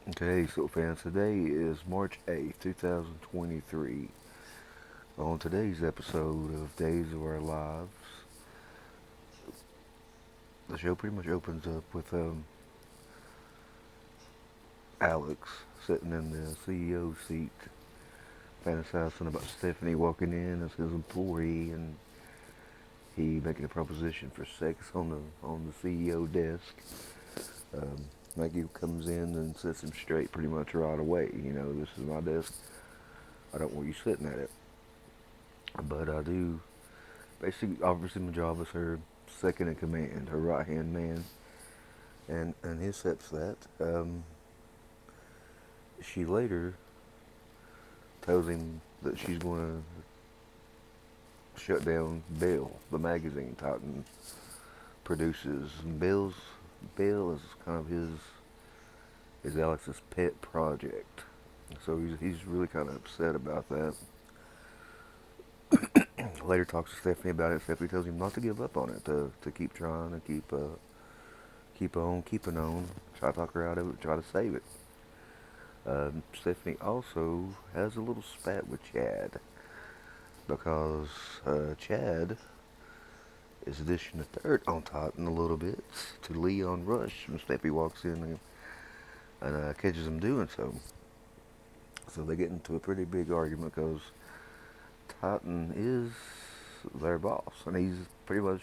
Okay, so fans, today is March 8th, 2023. On today's episode of Days of Our Lives, the show pretty much opens up with Alex sitting in the CEO seat, fantasizing about Stephanie walking in as his employee, and he making a proposition for sex on the CEO desk. Maggie comes in and sets him straight pretty much right away. This is my desk. I don't want you sitting at it, but I do. Basically, offers him a job as her second in command, her right hand man, and he accepts that. She later tells him that she's going to shut down Bill, the magazine Titan produces. And Bill is kind of his Alex's pet project, so he's really kind of upset about that. Later talks to Stephanie about it. Stephanie tells him not to give up on it, to keep trying and keep on keeping on. Try to talk her out of it, try to save it. Stephanie also has a little spat with Chad because Chad is dishing the dirt on Totten a little bit to Leon Rush when Stephanie walks in and catches him doing so. So they get into a pretty big argument because Totten is their boss and he's pretty much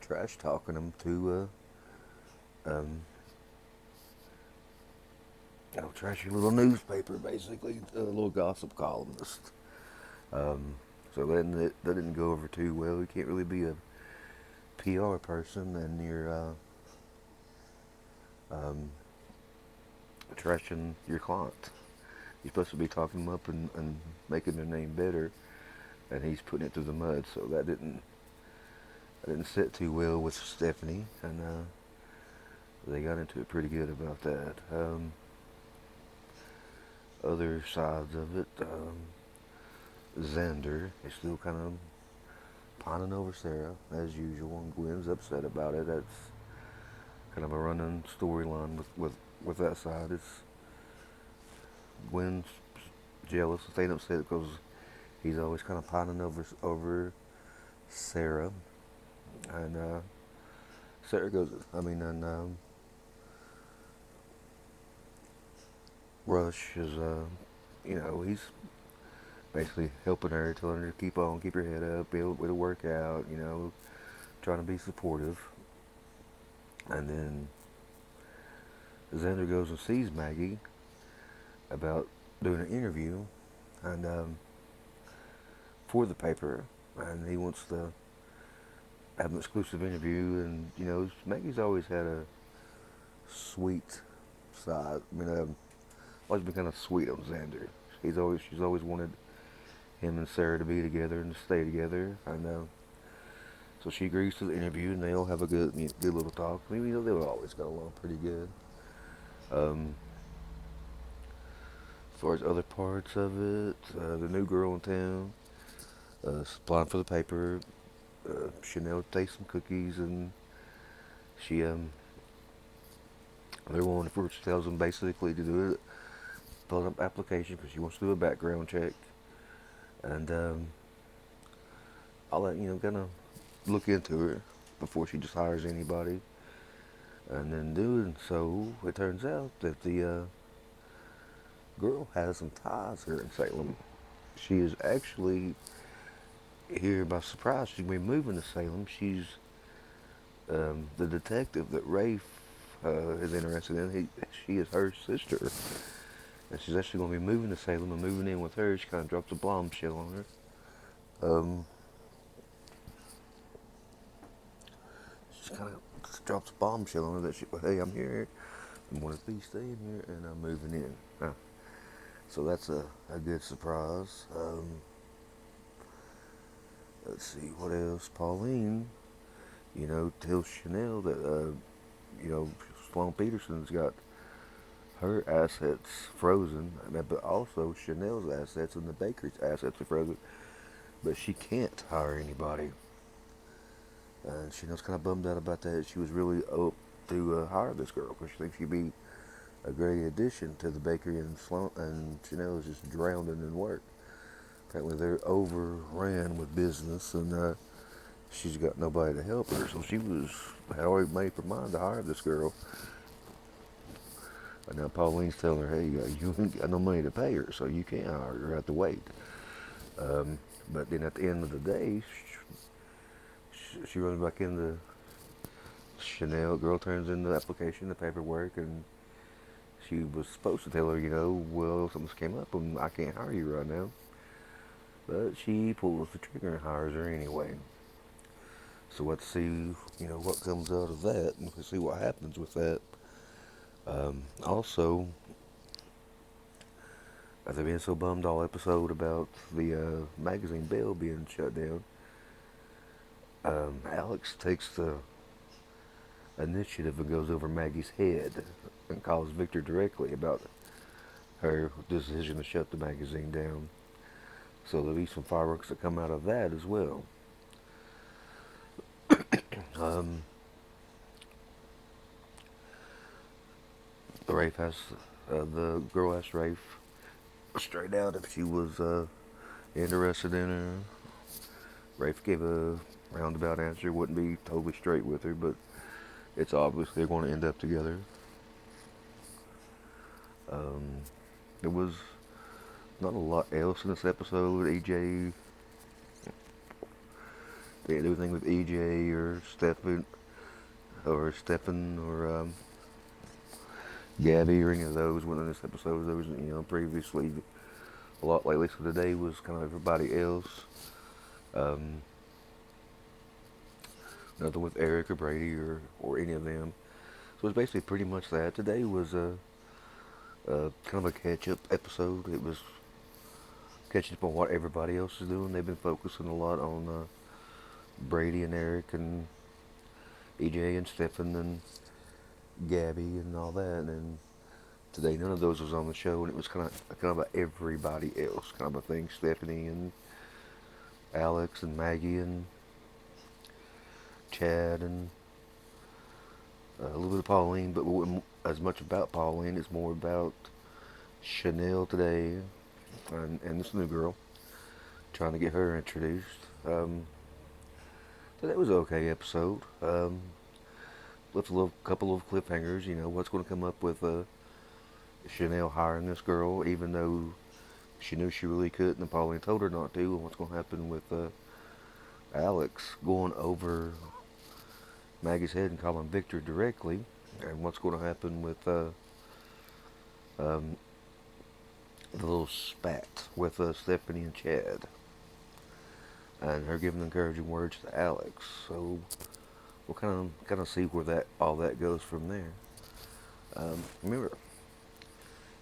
trash talking him to trashy little newspaper, basically a little gossip columnist. Um, so then that didn't go over too well. You can't really be a PR person and you're um, trashing your client. You're supposed to be talking them up and making their name better, and he's putting it through the mud. So that didn't sit too well with Stephanie, and they got into it pretty good about that. Other sides of it, Xander is still kind of pining over Sarah as usual, and Gwen's upset about it. That's kind of a running storyline with that side. It's Gwen's jealous and staying upset because he's always kind of pining over Sarah, and Sarah goes. I mean, and Rush is, he's basically helping her, telling her to keep on, keep her head up, be able to work out, trying to be supportive. And then Xander goes and sees Maggie about doing an interview, and for the paper, and he wants to have an exclusive interview. And Maggie's always had a sweet side. I mean, always been kind of sweet on Xander. She's always wanted him and Sarah to be together and to stay together. And so she agrees to the interview, and they all have a good little talk. I mean, they've always got along pretty good. Um, as far as other parts of it, the new girl in town, applying for the paper. Chanel takes some cookies, and she they're one for she tells them basically to do it, fill up application because she wants to do a background check, and I'll let kind of look into her before she just hires anybody. And then doing so, it turns out that the girl has some ties here in Salem. She is actually here by surprise. She's been moving to Salem. She's the detective that Rafe is interested in. She is her sister, and she's actually going to be moving to Salem and moving in with her. She kind of drops a bombshell on her. She kind of drops a bombshell on her that hey, I'm here. I'm going to be staying here, and I'm moving in. So that's a good surprise. Let's see what else. Pauline, tells Chanel that Sloan Peterson's got her assets frozen, but also Chanel's assets and the baker's assets are frozen. But she can't hire anybody, and Chanel's kind of bummed out about that. She was really up to hire this girl because she thinks she'd be a great addition to the bakery, and Chanel is just drowning in work. Apparently they're overran with business, and she's got nobody to help her. So had already made up her mind to hire this girl. And now Pauline's telling her, hey, you ain't got no money to pay her, so you can't hire her. You have to wait. But then at the end of the day, she runs back into Chanel. Girl turns in the application, the paperwork, and she was supposed to tell her, well, something's came up and I can't hire you right now. But she pulls the trigger and hires her anyway. So let's see, what comes out of that, and we'll see what happens with that. Also, after being so bummed all episode about the magazine Bell being shut down, Alex takes the initiative and goes over Maggie's head and calls Victor directly about her decision to shut the magazine down. So there'll be some fireworks that come out of that as well. The girl asked Rafe straight out if she was interested in her. Rafe gave a roundabout answer, wouldn't be totally straight with her, but it's obvious they're going to end up together. There was not a lot else in this episode. EJ, they didn't do anything with EJ or Stefan or Gabby or any of those within this episode. There was, previously a lot lately. So today was kind of everybody else. Nothing with Eric or Brady or any of them. So it's basically pretty much that. Today was a kind of a catch-up episode. It was catching up on what everybody else is doing. They've been focusing a lot on Brady and Eric and EJ and Stefan and Gabby and all that. And today none of those was on the show, and it was kind of about everybody else, kind of a thing. Stephanie and Alex and Maggie and Chad and a little bit of Pauline, but it wasn't as much about Pauline. It's more about Chanel today and this new girl, trying to get her introduced. So that was an okay episode. Left a couple of cliffhangers. What's going to come up with Chanel hiring this girl, even though she knew she really couldn't, and Pauline told her not to. And what's going to happen with Alex going over Maggie's head and calling Victor directly, and what's going to happen with the little spat with Stephanie and Chad, and her giving encouraging words to Alex. So we'll kind of see where all that goes from there. Remember,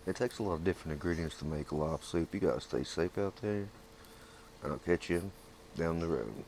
it takes a lot of different ingredients to make a lot of soup. You gotta stay safe out there, and I'll catch you down the road.